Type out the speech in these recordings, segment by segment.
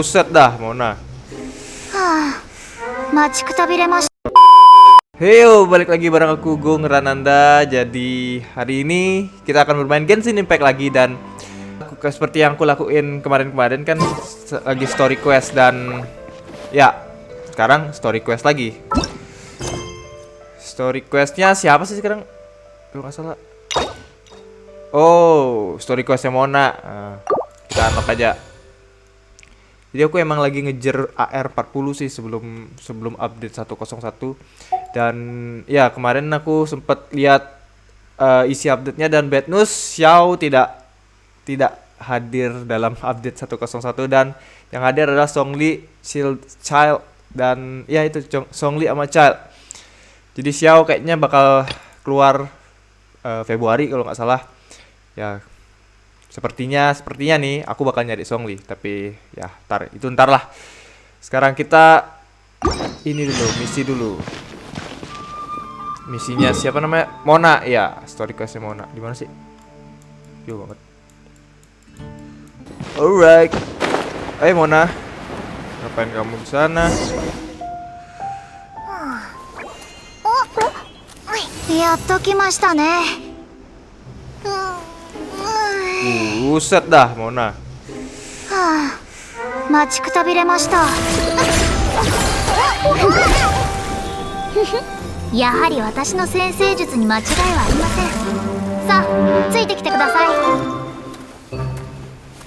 Buset dah, Mona. Heyo, balik lagi bareng aku Gung Rananda. Jadi hari ini kita akan bermain Genshin Impact lagi. Dan seperti yang aku lakuin kemarin-kemarin kan lagi story quest. Dan ya, sekarang story quest lagi. Story questnya siapa sih sekarang? Kalau nggak salah. Oh, story questnya Mona. Kita unlock aja. Jadi aku emang lagi ngejar AR40 sih sebelum update 101. Dan ya kemarin aku sempat lihat isi update-nya, dan bad news, Xiao tidak hadir dalam update 101, dan yang hadir adalah Zhongli, Child, dan ya itu Zhongli sama Child. Jadi Xiao kayaknya bakal keluar Februari kalau nggak salah. Ya sepertinya nih aku bakal nyari Zhongli, tapi ya ntar lah. Sekarang kita ini dulu, misi dulu. Misinya siapa namanya? Mona, ya, story questnya Mona. Di mana sih? Yo banget. Alright. Hai Mona. Ngapain kamu di sana? Yatto kimashita ne. Buset dah, Mona. Machikutabiremashita. やはり私の先生術に間違いはありません。さあ、ついてきてください。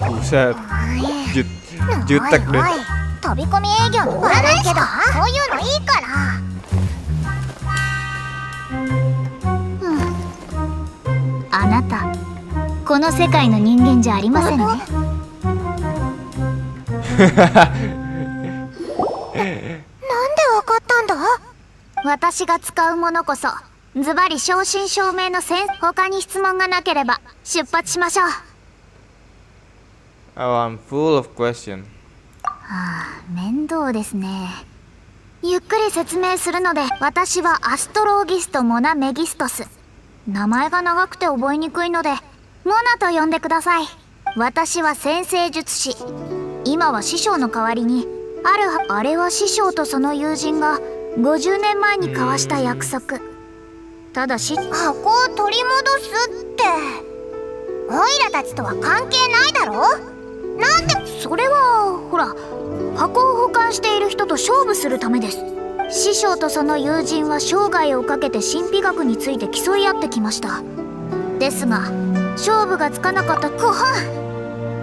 Buset. Jutek deh. 飛び込み営業の裏ないけど、そういうのいいから。あなた、この世界の人間じゃありませんね。なんでわかったんだ？私が使うものこそズバリ正真正銘の他に質問がなければ出発しましょう。 Oh, I'm full of question. 面倒ですね。ゆっくり説明するので、私はアストローギスト・モナ・メギストス。名前が長くて覚えにくいのでモナと呼んでください。私は先生術師。今は師匠の代わりにあれは師匠とその友人が50年前に交わした約束。ただし箱を取り戻すってオイラたちとは関係ないだろ。なんで？それはほら、箱を保管している人と勝負するためです。師匠とその友人は生涯をかけて神秘学について競い合ってきました。ですが勝負がつかなかった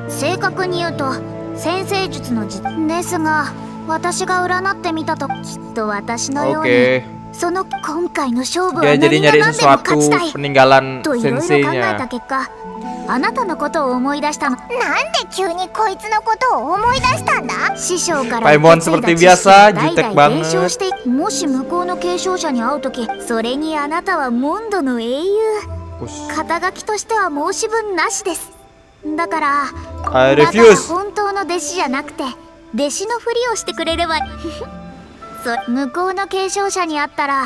正確に言うと先生術のですが、私が占ってみたときっと私のように、その今回の勝負は何が何でも勝ちたいといろいろ考えた結果、あなたのことを思い出したの。なんで急にこいつのことを思い出したんだ？師匠から受け継いだ知識が代々伝承して、もし向こうの継承者に会うとき、それにあなたはモンドの英雄。肩書きとしては申し分なしです。だから本当の弟子じゃなくて弟子のふりをしてくれれば向こうの継承者に会ったら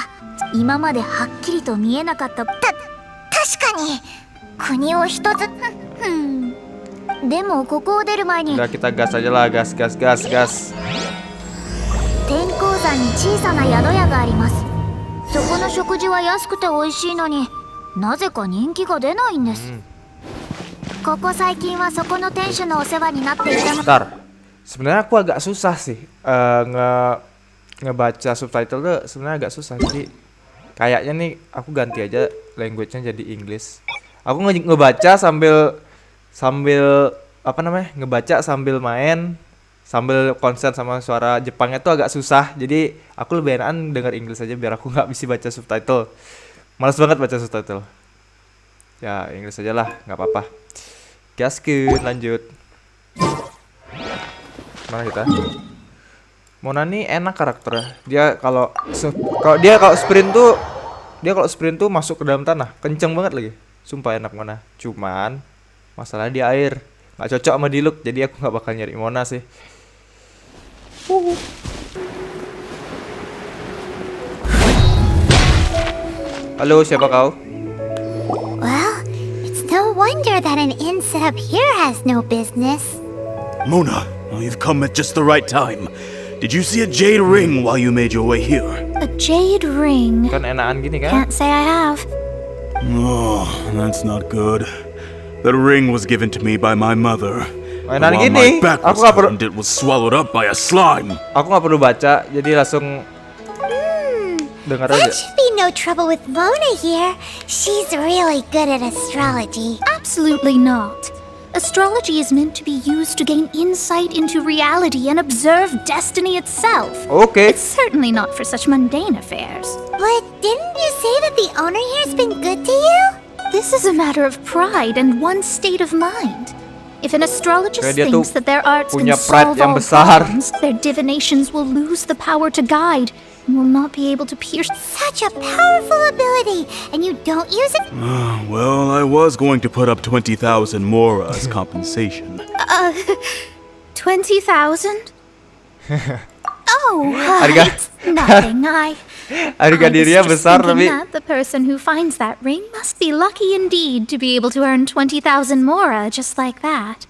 今まではっきりと見えなかった確かに国を一つでもここを出る前に Udah kita gas aja lah, gas. 天候山に小さな宿屋があります。そこの食事は安くて美味しいのになぜか人気が出ないんです。ここ最近はそこの店主のお世話になっていたの。 Sebenarnya aku agak susah sih ngebaca subtitle tuh, sebenarnya agak susah. Jadi kayaknya nih aku ganti aja language-nya jadi English. Aku ngebaca sambil apa namanya? Ngebaca sambil main, sambil konsen sama suara Jepangnya tuh agak susah. Jadi aku lebih enakan denger English aja biar aku nggak bisa baca subtitle. Males banget baca subtitle. Ya Inggris aja lah, nggak apa-apa. Gaskeun, lanjut. Mana kita? Mona nih enak karakternya. Dia kalau sprint tuh masuk ke dalam tanah, kenceng banget lagi. Sumpah enak Mona. Cuman masalah di air, nggak cocok sama Diluc. Jadi aku nggak bakal nyari Mona sih. Halo, siapa kau? Well, it's no wonder that an inn set up here has no business. Mona, Oh, you've come at just the right time. Did you see a jade ring while you made your way here? A jade ring. Kan enakan gini kan? Can't say I have. Oh, that's not good. The ring was given to me by my mother. Mainan While gini, my back was aku nggak perlu, turned, it was swallowed up by a slime. aku nggak perlu baca, jadi langsung dengar aja. That should be no trouble with Mona here. She's really good at astrology. Absolutely not. Astrology is meant to be used to gain insight into reality and observe destiny itself. Oke. It's certainly not for such mundane affairs. But didn't you say that the owner here's been good to you? This is a matter of pride and one's state of mind. If an astrologist Kayak dia thinks tuh that their arts can punya pride solve yang all besar. problems, their divinations will lose the power to guide and will not be able to pierce. Such a powerful ability, and you don't use it? Well, I was going to put up 20,000 mora as compensation. 20,000? Oh, Harga- it's nothing. Harga I was dirinya just besar thinking tapi that the person who finds that ring must be lucky indeed to be able to earn 20,000 mora just like that.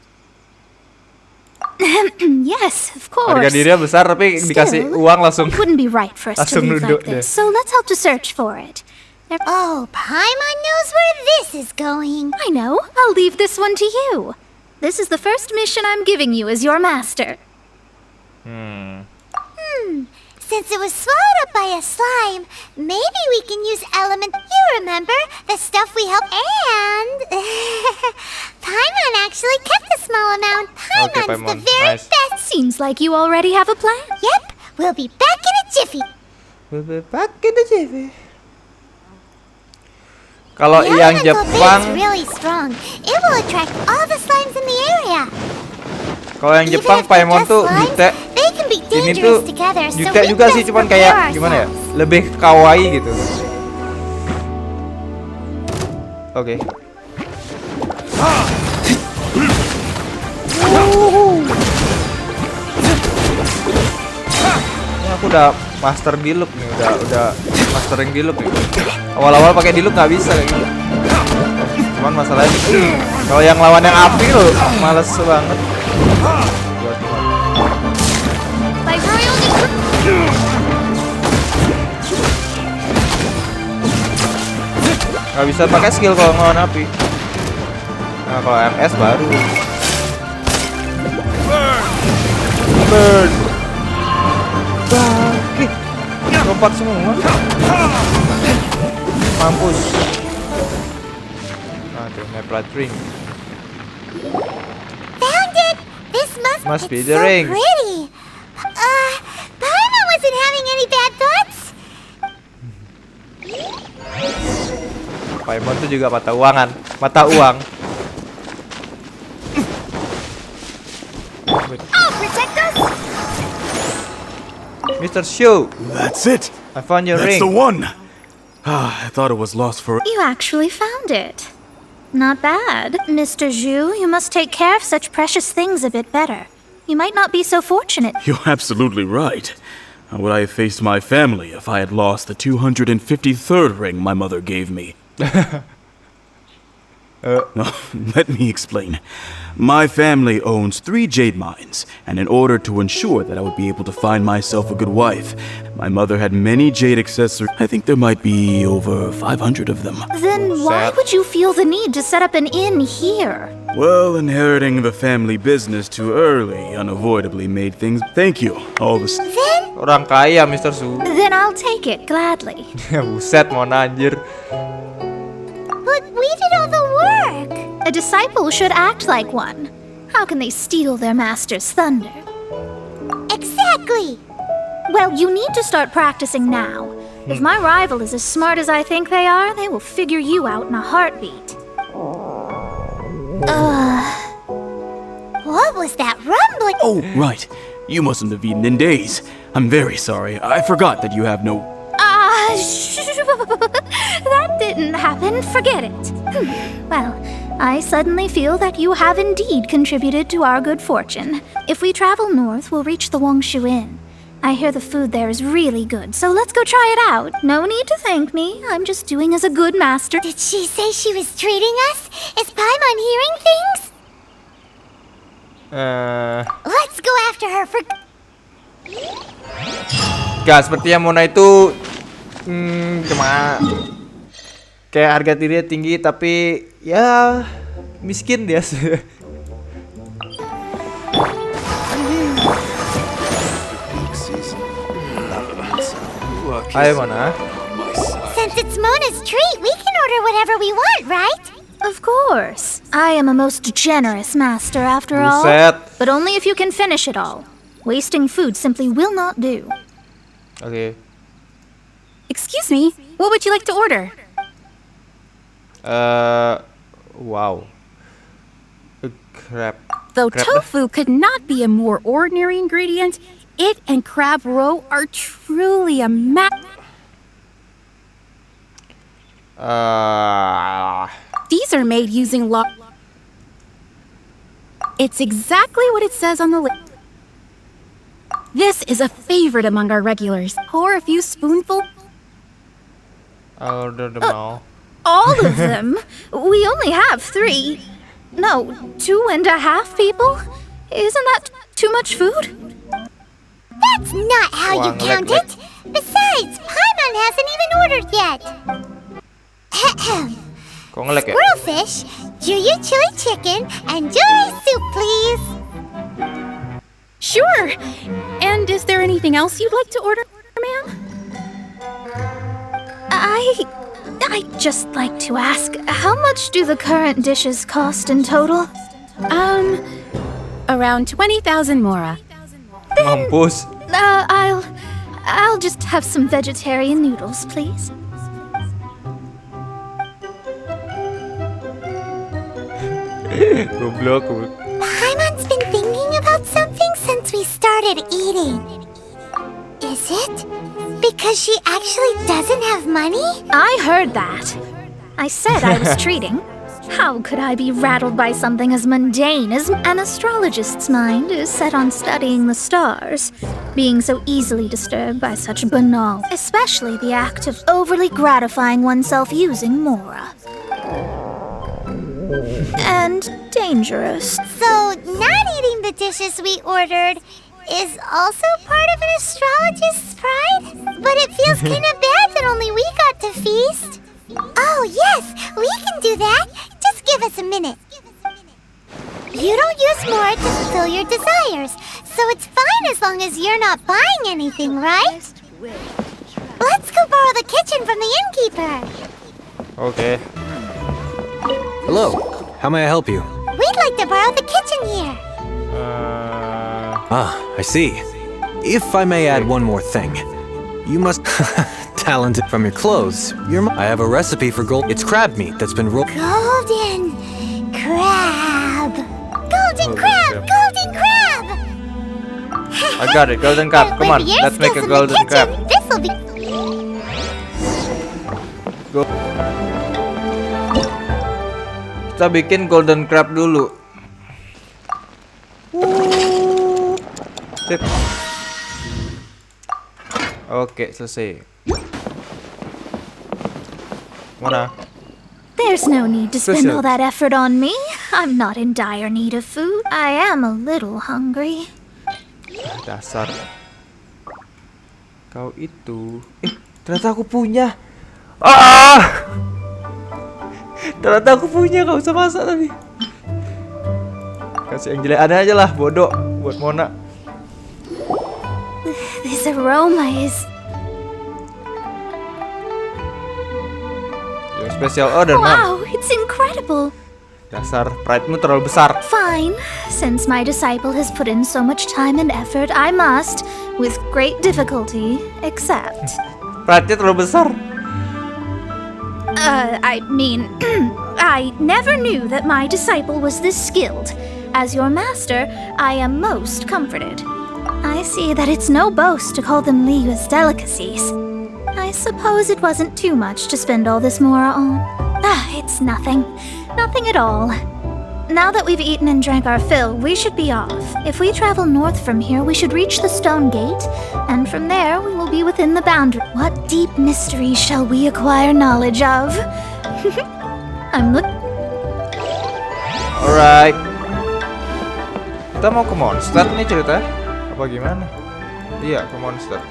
Yes, of course. harga dirinya besar tapi dikasih Still, uang langsung. It wouldn't be right for us to Langsung leave nunduk like this, so let's help to search for it. Oh, Paimon knows where this is going. I know. I'll leave this one to you. This is the first mission I'm giving you as your master. Since it was swallowed up by a slime, maybe we can use element. You remember the stuff we helped, and Paimon actually kept a small amount. Okay, Paimon's the Paimon. very Nice. best. Seems like you already have a plan. Yep, we'll be back in a jiffy. Pakai deh CV. Kalau The yang elemental Jepang, bait's really strong. It will attract all the slimes in the area. kalau yang Even Jepang if they're Paimon just tuh slimes, jute. they can be Ini tuh dangerous together, so jute we juga sih, best cuman prepare kayak gimana ya? ourselves. Lebih kawaii gitu. Oke. Ini aku udah master di loop nih, udah mastering di loop nih. Awal-awal pakai di loop nggak bisa kayak gitu. Cuman masalahnya kalau yang lawan yang api loh, males banget. Buat gimana? Like royal Nggak bisa pakai skill kalau ngelawan api. Nah kalau MS baru. Burn. Bangkit. Lompat semua. Mampus. Nah tuh Neplat ring. Found it! This Must be it's the so rings. pretty. Paimon wasn't having any bad thoughts. Paimon tuh juga mata uang. I'll protect us. Mr. Shu, That's it. I found your That's ring. the one. I thought it was lost for. You actually found it. Not bad. Mr. Zhu, you must take care of such precious things a bit better. You might not be so fortunate. You're absolutely right. How would I have faced my family if I had lost the 253rd ring my mother gave me? Let me explain. My family owns 3 jade mines, and in order to ensure that I would be able to find myself a good wife, my mother had many jade accessories. I think there might be over 500 of them. Then why Sad. would you feel the need to set up an inn here? Well, inheriting the family business too early unavoidably made things. Thank you. All the. Orang kaya Mr. Shu. Then I'll take it gladly. Buset mau anjir. But we did all the work. A disciple should act like one. How can they steal their master's thunder? Exactly. Well, you need to start practicing now. If my rival is as smart as I think they are, they will figure you out in a heartbeat. What was that rumbling? Oh, right. You mustn't have eaten in days. I'm very sorry. I forgot that you have no. That didn't happen. Forget it. Well, I suddenly feel that you have indeed contributed to our good fortune. If we travel north, we'll reach the Wongshu Inn. I hear the food there is really good, so let's go try it out. No need to thank me. I'm just doing as a good master. Did she say she was treating us? Is Paimon hearing things? Let's Let's go after her for... Gak, sepertinya Mona itu cuma kayak harga dirinya tinggi tapi ya miskin dia. Ayo Mona. Since it's Mona's treat, we can order whatever we want, right? Of course. I am a most generous master after all. Buset. But only if you can finish it all. Wasting food simply will not do. Oke. Excuse me, what would you like to order? Wow. Crab. Though Crab. tofu could not be a more ordinary ingredient, it and crab roe are truly a These are made using It's exactly what it says on the list. This is a favorite among our regulars. Pour a few spoonfuls. I'll order them all. All of them? We only have 3. No, 2.5 people? Isn't that too much food? That's not how you Wow, count like- it. Besides, Paimon hasn't even ordered yet. Kok ngelek ya? Squirrel fish, Juyu chili chicken, and Juri soup, please. Sure. And is there anything else you'd like to order, ma'am? I'd just like to ask, how much do the current dishes cost in total? Around 20,000 mora. Mampus. I'll just have some vegetarian noodles, please. Goblok. Paimon's been thinking about something since we started eating. Is it because she actually doesn't have money? I heard that. I said I was treating. How could I be rattled by something as mundane as an astrologist's mind is set on studying the stars, being so easily disturbed by such banal, especially the act of overly gratifying oneself using Mora. And dangerous. So, not eating the dishes we ordered is also part of an astrologist's pride? But it feels kind of bad that only we got to feast. Oh, yes, we can do that. Just give us a minute. You don't use more to fulfill your desires, so it's fine as long as you're not buying anything, right? Let's go borrow the kitchen from the innkeeper. Oke. Hello, how may I help you? We'd like to borrow the kitchen here. Ah, I see. If I may add one more thing. You must... talented from your clothes. I have a recipe for gold... It's crab meat that's been rolled... Golden crab. Golden crab, golden crab. I got it, golden crab. Come on, With your let's make a skills in the golden crab. kitchen, this'll be... Kita bikin golden crab dulu. Sip. Oke, selesai. Mana? There's no need to spend Special. all that effort on me. I'm not in dire need of food. I am a little hungry. Dasar. Kau itu. Ternyata aku punya. Ah! Ternyata aku punya, gak usah masak tadi. Kasih yang jelek ada aja lah, bodoh buat Mona. This aroma is... Yang spesial order, Mam. Wow, it's incredible. Dasar pride-mu terlalu besar. Fine. Since my disciple has put in so much time and effort, I must, with great difficulty, accept. Pride-nya terlalu besar. I mean, I never knew that my disciple was this skilled. As your master, I am most comforted. I see that it's no boast to call them Liyue's delicacies. I suppose it wasn't too much to spend all this Mora on. It's nothing. Nothing at all. Now that we've eaten and drank our fill, we should be off. If we travel north from here, we should reach the stone gate, and from there we will be within the boundary. What deep mystery shall we acquire knowledge of? I'm Alright. Kita Kita mau ke Mondstadt nih cerita. Apa gimana? Iya, ke Mondstadt.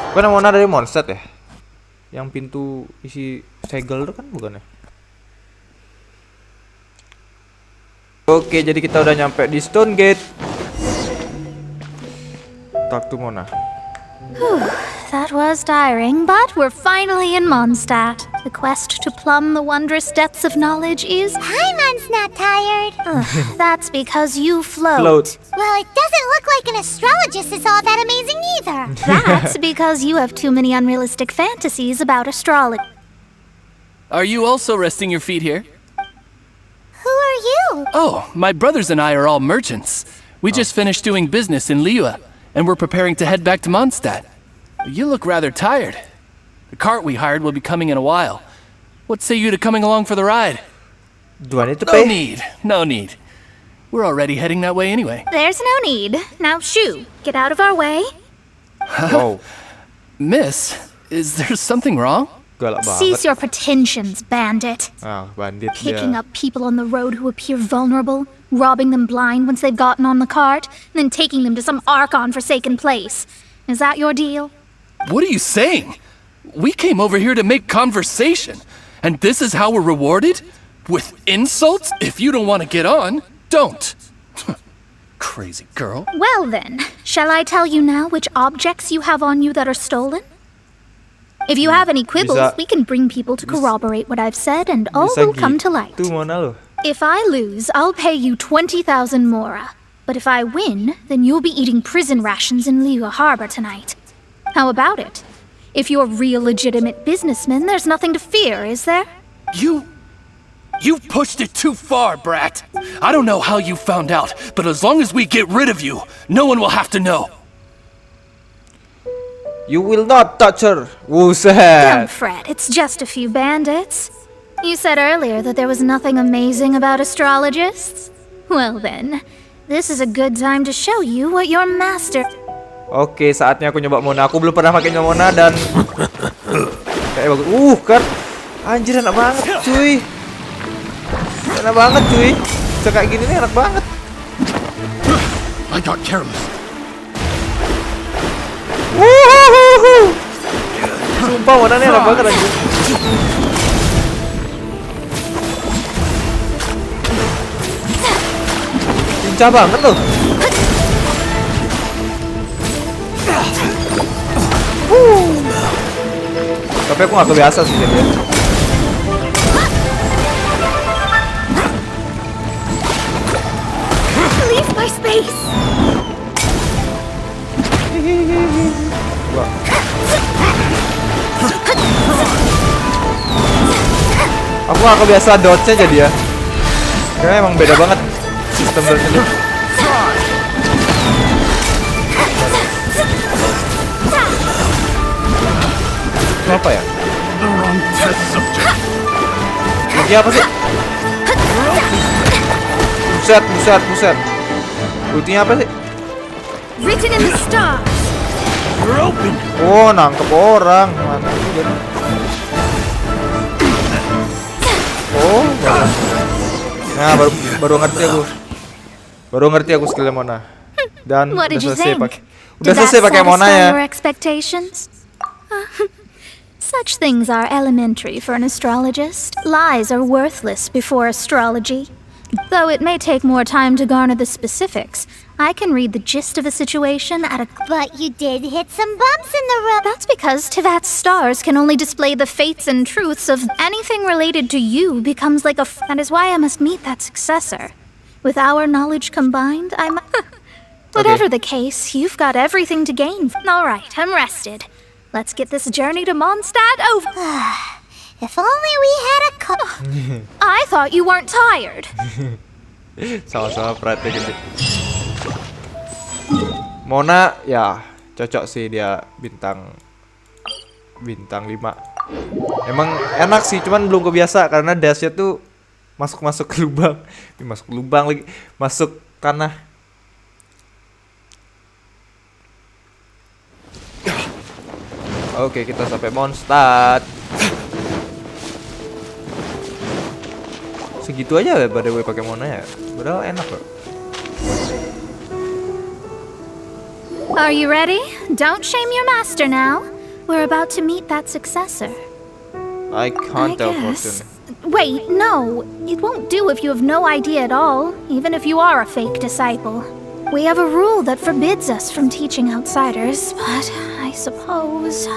Bukan Mona dari Mondstadt ya? Yang pintu isi segel itu kan bukan ya? Oke, jadi kita udah nyampe di Stone Gate. Talk to Mona. That was tiring, but we're finally in Mondstadt. The quest to plumb the wondrous depths of knowledge is... Paimon's not tired. That's because you float. Float. Well, it doesn't look like an astrologist is all that amazing either. That's because you have too many unrealistic fantasies about astrology. Are you also resting your feet here? Who are you? Oh, my brothers and I are all merchants. We just finished doing business in Liyue, and we're preparing to head back to Mondstadt. You look rather tired. The cart we hired will be coming in a while. What say you to coming along for the ride? Do I need to No pay? need, no need. We're already heading that way anyway. There's no need. Now, shoo, get out of our way. Wow, Miss, is there something wrong? galak banget. Cease your pretensions, bandit. Ah, bandit Picking dia. up people on the road who appear vulnerable, robbing them blind once they've gotten on the cart, and then taking them to some Archon-forsaken place. Is that your deal? What are you saying? We came over here to make conversation, and this is how we're rewarded? With insults? If you don't want to get on, don't. Crazy girl. Well then, shall I tell you now which objects you have on you that are stolen? If you have any quibbles, Bisa- we can bring people to corroborate what I've said, and all Bisa will come to light. gitu Mona lo. If I lose, I'll pay you 20,000 mora. But if I win, then you'll be eating prison rations in Liyue Harbor tonight. How about it? If you're real legitimate businessmen, there's nothing to fear, is there? You pushed it too far, brat. I don't know how you found out, but as long as we get rid of you, no one will have to know. You will not touch her. Don't Buset. fret, it's just a few bandits. You said earlier that there was nothing amazing about astrologists? Well then, this is a good time to show you what your master... Oke, saatnya aku nyoba Mona. Aku belum pernah pakai Mona dan kayak bagus. Kan. Anjir enak banget, cuy. Enak banget, cuy. Bisa kayak gini nih enak banget. I got careless. Sumpah Mona nih enak banget anjir. Lincah banget loh. Tapi aku gak kebiasa sih jadi ya. Leave my space! Wah. Aku gak kebiasa dodge-nya jadi ya. Kayaknya emang beda banget sistem dodge-nya. Itu apa ya? The wrong test subject. Ini apa sih? Buset. Ultinya apa sih? Written in the stars! We're open. Oh, nangkep orang. Mantap juga nih. Oh, bagus. Nah, baru ngerti aku skillnya Mona. Dan What udah did you selesai think? pakai. Did Udah that selesai pakai Mona satisfy ya. your expectations? Such things are elementary for an astrologist. Lies are worthless before astrology. Though it may take more time to garner the specifics, I can read the gist of a situation at a... But you did hit some bumps in the road. That's because Tivat's stars can only display the fates and truths of anything related to you becomes like a... That is why I must meet that successor. With our knowledge combined, I'm... Whatever the case, you've got everything to gain. All right, I'm rested. Let's get this journey to Mondstadt over. If only we had a car. I thought you weren't tired. Sama-sama perhatian gede. Mona ya cocok sih dia bintang 5. Emang enak sih, cuman belum kebiasa karena dashnya tuh masuk ke lubang. Masuk lubang lagi, masuk tanah. Oke, kita sampai Mondstadt. Segitu aja ya by the way pakai Mona ya. Padahal enak loh. Are you ready? Don't shame your master now. We're about to meet that successor. I can't tell guess. fortune. Wait, no. It won't do if you have no idea at all, even if you are a fake disciple. We have a rule that forbids us from teaching outsiders, but I suppose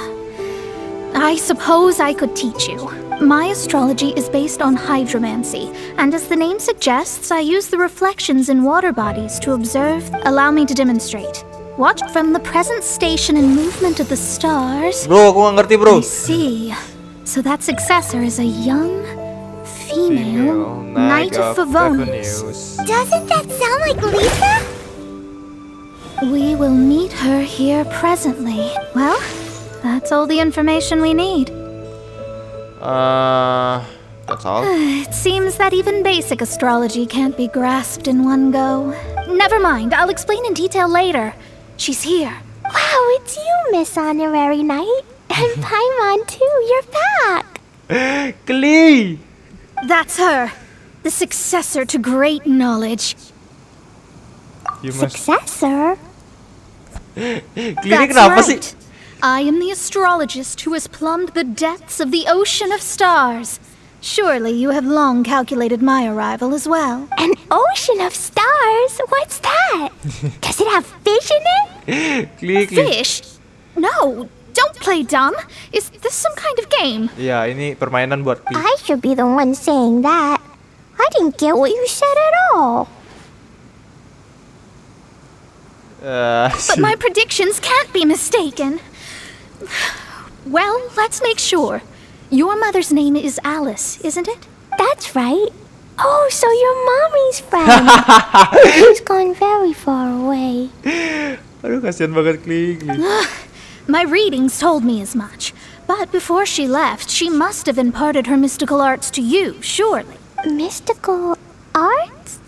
I could teach you. My astrology is based on hydromancy, and as the name suggests, I use the reflections in water bodies to observe. Allow me to demonstrate. Watch from the present station and movement of the stars. Bro, aku nggak ngerti bro. I see. So that successor is a young, female Knight of Favonius. Doesn't that sound like Lisa? We will meet her here presently. Well, that's all the information we need. That's all. It seems that even basic astrology can't be grasped in one go. Never mind, I'll explain in detail later. She's here. Wow, it's you, Miss Honorary Knight. And Paimon too, you're back. Klee. That's her, the successor to great knowledge. You must. Successor? Klee ini That's kenapa right. sih? I am the astrologist who has plumbed the depths of the ocean of stars. Surely you have long calculated my arrival as well. An ocean of stars? What's that? Does it have fish in it? Klee. Fish? No, don't play dumb. Is this some kind of game? Ya, ini permainan buat Klee. I should be the one saying that. I didn't get what you said at all. But my predictions can't be mistaken. Well, let's make sure. Your mother's name is Alice, isn't it? That's right. Oh, so you're Mommy's friend. She's gone very far away. Aduh, kasihan banget Klee. My readings told me as much. But before she left, she must have imparted her mystical arts to you, surely. Mystical arts?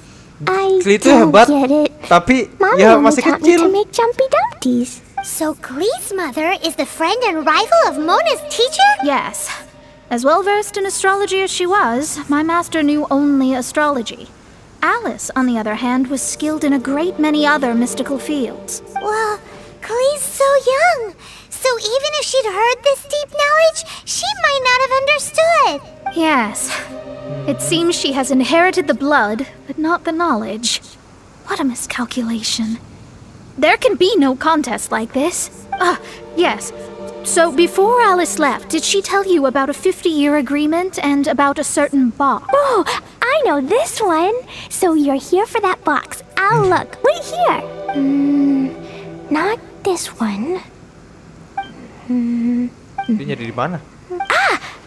I Klee itu don't hebat, get it. tapi Mommy ya only masih taught me to kecil. make jumpy dumpties. So Glee's mother is the friend and rival of Mona's teacher? Yes. As well versed in astrology as she was, my master knew only astrology. Alice, on the other hand, was skilled in a great many other mystical fields. Well, Glee's so young. So even if she'd heard this deep knowledge, she might not have understood. Yes. It seems she has inherited the blood, but not the knowledge. What a miscalculation. There can be no contest like this. Yes. So before Alice left, did she tell you about a 50-year agreement and about a certain box? Oh, I know this one. So you're here for that box. I'll look. Wait here. Not this one. Dia nyari di mana?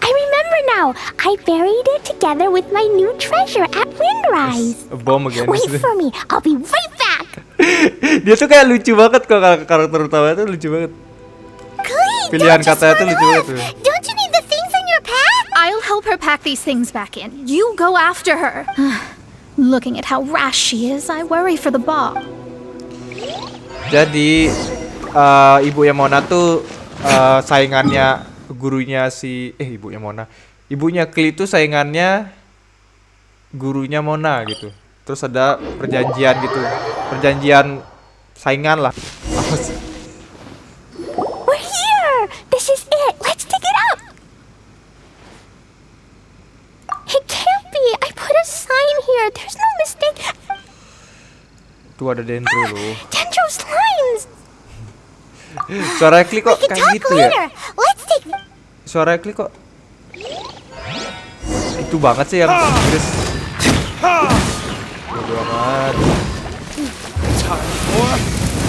I remember now. I buried it together with my new treasure at Windrise. A bomb again. Wait for me. I'll be right back. Dia tuh kayak lucu banget kok, karakter utama itu lucu banget. Glee, Pilihan don't just katanya tuh run lucu banget off. tuh. Don't you need the things in your pack? I'll help her pack these things back in. You go after her. Looking at how rash she is, I worry for the ball. Jadi ibunya Mona tuh saingannya gurunya si ibunya Mona. Ibunya Klee tuh saingannya gurunya Mona gitu. Terus ada perjanjian gitu. Perjanjian saingan lah. Apa sih? We're here. This is it. Let's dig it up. It can't be. I put a sign here. There's no mistake. Tuh ada dendro loh. Dendro slimes. Suara Klee kok We can kayak talk gitu ya? later. Let's take. Suara Klee kok itu banget sih yang Inggris. Bodo amat.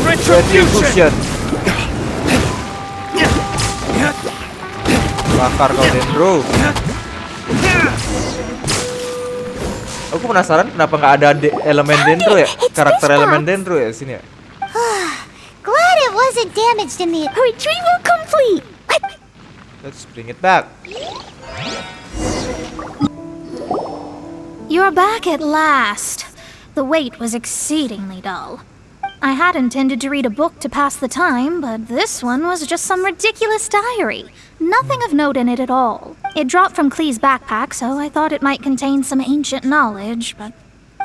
Retribution. Bakar kau dendro. Aku penasaran kenapa nggak ada elemen dendro ya? Karakter elemen dendro ya sini ya? Glad it wasn't damaged in the retrieval complete. Let's bring it back. You're back at last. The wait was exceedingly dull. I had intended to read a book to pass the time, but this one was just some ridiculous diary. Nothing of note in it at all. It dropped from Clee's backpack, so I thought it might contain some ancient knowledge, but...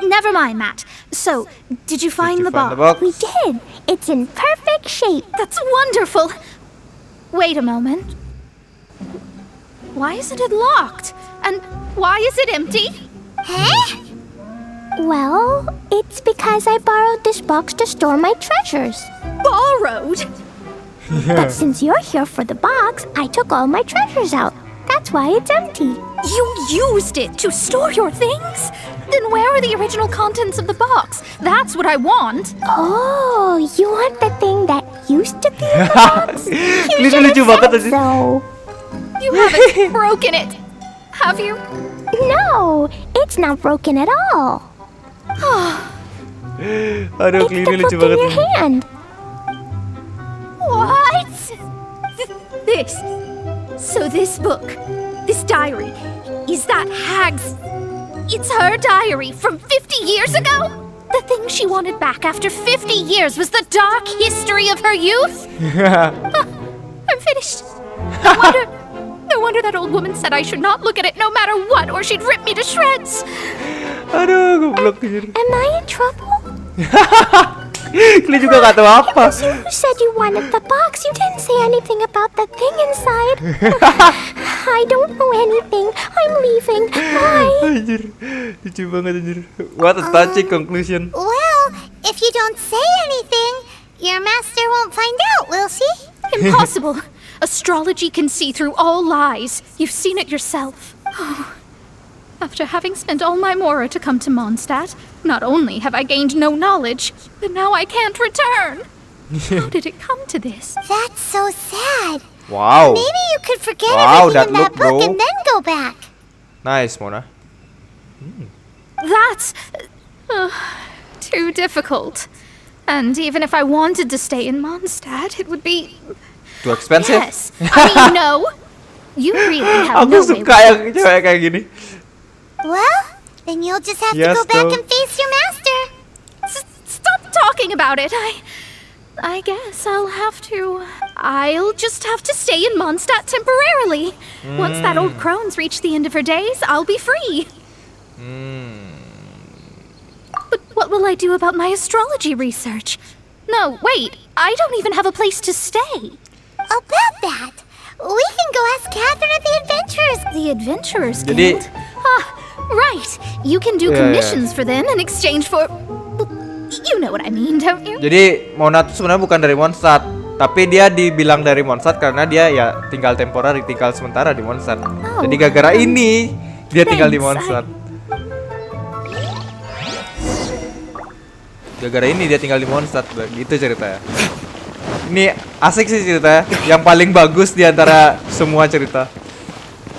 Never mind, Matt. So, did you find the box? We did. It's in perfect shape. That's wonderful! Wait a moment. Why isn't it locked? And why is it empty? Huh? Well, it's because I borrowed this box to store my treasures. Borrowed? But since you're here for the box, I took all my treasures out. That's why it's empty. You used it to store your things? Then where are the original contents of the box? That's what I want. Oh, you want the thing that used to be in the box? You Ini should lucu banget have said tadi. so. You haven't broken it, have you? No, it's not broken at all. Aduh, It's ini the lucu book in banget. your hand. What? This. So this book, this diary, is that Hag's... It's her diary from 50 years ago? The thing she wanted back after 50 years was the dark history of her youth? I'm finished. No wonder that old woman said I should not look at it no matter what, or she'd rip me to shreds. Aduh, goblok anjir. Am I in trouble? Ini juga gak tahu apa. You said you wanted the box. You didn't say anything about the thing inside. I don't know anything. I'm leaving. Bye. Anjir, lucu banget anjir. What a touching conclusion. Well, if you don't say anything, your master won't find out, will she? Impossible. Astrology can see through all lies. You've seen it yourself. After having spent all my mora to come to Mondstadt, not only have I gained no knowledge, but now I can't return. How did it come to this? That's so sad. Wow. Maybe you could forget Wow, everything in that that look, book bro. and then go back. Nice, Mona. That's too difficult. And even if I wanted to stay in Mondstadt, it would be... Too expensive? Yes. I mean, no. You really have Aku no way suka yang cewek kayak gini. Well, then you'll just have Yes, to go back though. and face your master. Stop talking about it. I guess I'll just have to stay in Mondstadt temporarily. Once that old crone's reached the end of her days, I'll be free. But what will I do about my astrology research? No, wait, I don't even have a place to stay. About that, we can go ask Catherine at the Adventurers. The Adventurers Jadi- Guild? Right. You can do Yeah. commissions for them in exchange for... You know what I mean, don't you? Jadi Mona tuh sebenarnya bukan dari Mondstadt, tapi dia dibilang dari Mondstadt karena dia ya tinggal temporary, tinggal sementara di Mondstadt. Oh. Jadi gara-gara ini dia tinggal di Thanks, Mondstadt. Gara-gara ini dia tinggal di Mondstadt, gitu ceritanya. Ini asik sih ceritanya, yang paling bagus di antara semua cerita.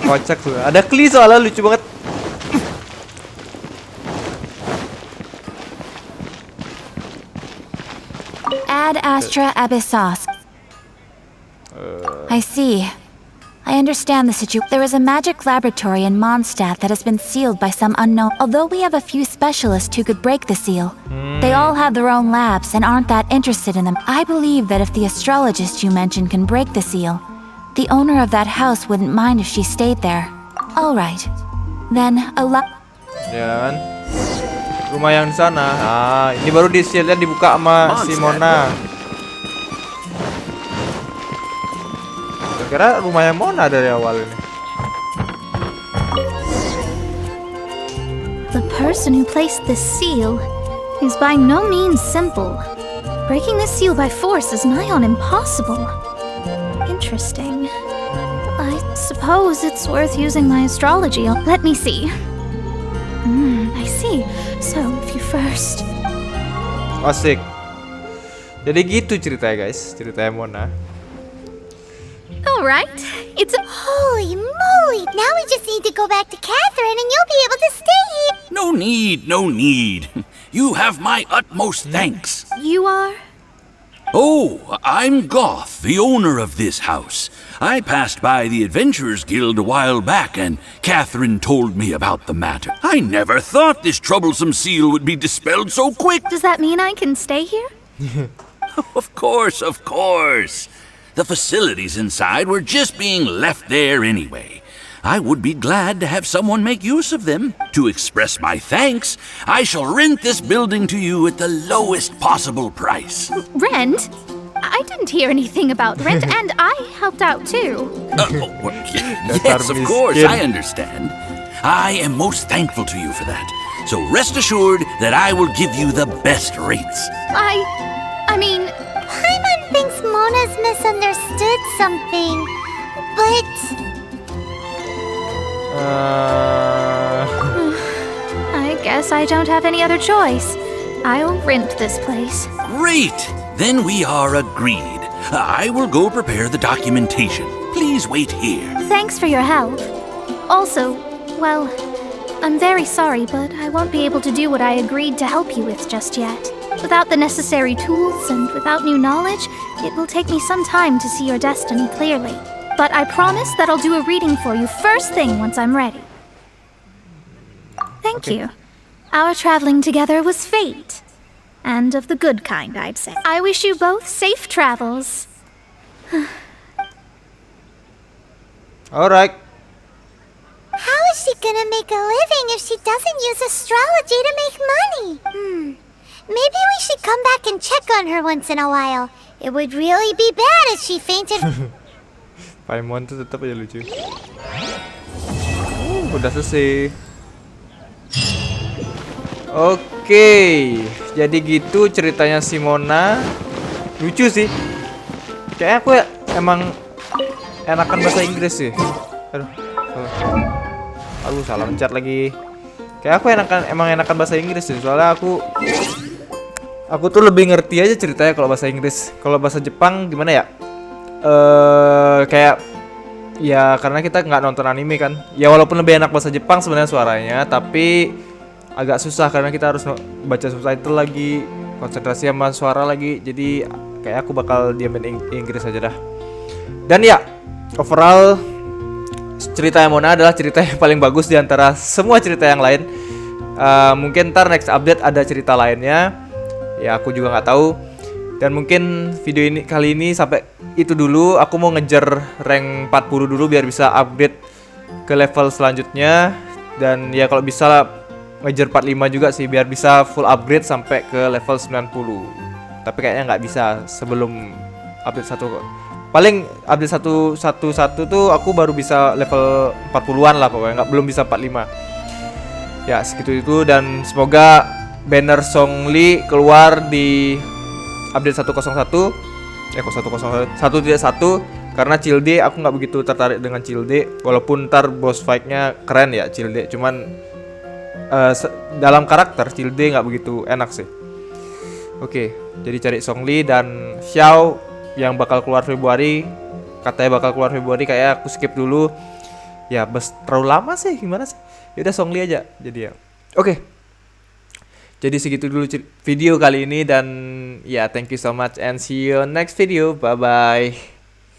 Kocak tuh. Ada Klee soalnya lucu banget. Ad Astra Abyssos. I see. I understand the situation. There is a magic laboratory in Mondstadt that has been sealed by some unknown. Although we have a few specialists who could break the seal, they all have their own labs and aren't that interested in them. I believe that if the astrologist you mentioned can break the seal, the owner of that house wouldn't mind if she stayed there. All right. Then Ya kan? Rumah yang di sana. Ah, ini baru di shieldnya dibuka sama si Mona. Kira rumah yang Mona dari awal ini. The person who placed this seal is by no means simple. Breaking this seal by force is nigh on impossible. Interesting. I suppose it's worth using my astrology. Let me see. I see. So, if you first... Asik. Jadi gitu ceritanya guys, ceritanya Mona. Alright, it's a... Holy moly! Now we just need to go back to Catherine and you'll be able to stay here. No need, no need. You have my utmost thanks. You are? Oh, I'm Goth, the owner of this house. I passed by the Adventurers Guild a while back, and Catherine told me about the matter. I never thought this troublesome seal would be dispelled so quick. Does that mean I can stay here? Of course, of course. The facilities inside were just being left there anyway. I would be glad to have someone make use of them. To express my thanks, I shall rent this building to you at the lowest possible price. Rent? I didn't hear anything about rent, and I helped out too. Yes, of course, I understand. I am most thankful to you for that. So rest assured that I will give you the best rates. I mean, Paimon thinks Mona's misunderstood something, but I guess I don't have any other choice. I'll rent this place. Great! Then we are agreed. I will go prepare the documentation. Please wait here. Thanks for your help. Also, well, I'm very sorry, but I won't be able to do what I agreed to help you with just yet. Without the necessary tools and without new knowledge, it will take me some time to see your destiny clearly. But I promise that I'll do a reading for you first thing once I'm ready. Thank you. Our traveling together was fate. And of the good kind, I'd say. I wish you both safe travels. Alright. how is she gonna make a living if she doesn't use astrology to make money? Maybe we should come back and check on her once in a while. It would really be bad if she fainted. Paimon tuh tetap aja lucu. Udah selesai. Oke, jadi gitu ceritanya si Mona. Lucu sih. Kayaknya aku emang enakan bahasa Inggris sih. Aduh, salah mencet lagi. Kayak aku emang enakan bahasa Inggris sih. Soalnya aku tuh lebih ngerti aja ceritanya kalau bahasa Inggris. Kalau bahasa Jepang gimana ya? Kayak ya karena kita nggak nonton anime kan. Ya walaupun lebih enak bahasa Jepang sebenarnya suaranya, tapi agak susah karena kita harus baca subtitle lagi, konsentrasi sama suara lagi. Jadi kayak aku bakal diamin Inggris aja dah. Dan ya, overall cerita Mona adalah cerita yang paling bagus di antara semua cerita yang lain. Mungkin ntar next update ada cerita lainnya. Ya aku juga nggak tahu. Dan mungkin video ini kali ini sampai itu dulu. Aku mau ngejar rank 40 dulu biar bisa upgrade ke level selanjutnya. Dan ya kalau bisa ngejar 45 juga sih biar bisa full upgrade sampai ke level 90. Tapi kayaknya nggak bisa sebelum update 1. Paling update 111 tuh aku baru bisa level 40-an lah pokoknya, belum bisa 45. Ya segitu itu, dan semoga banner Songli keluar di update 101 1.1 karena Cilde aku nggak begitu tertarik dengan Cilde, walaupun ntar boss fight-nya keren ya Cilde, cuman dalam karakter Cilde nggak begitu enak sih. Oke, jadi cari Songli dan Xiao yang bakal keluar Februari. Katanya bakal keluar Februari, kayak aku skip dulu. Ya, terlalu lama sih, gimana sih? Yaudah Songli aja jadi ya. Oke. Jadi segitu dulu video kali ini, dan ya thank you so much and see you next video. Bye bye.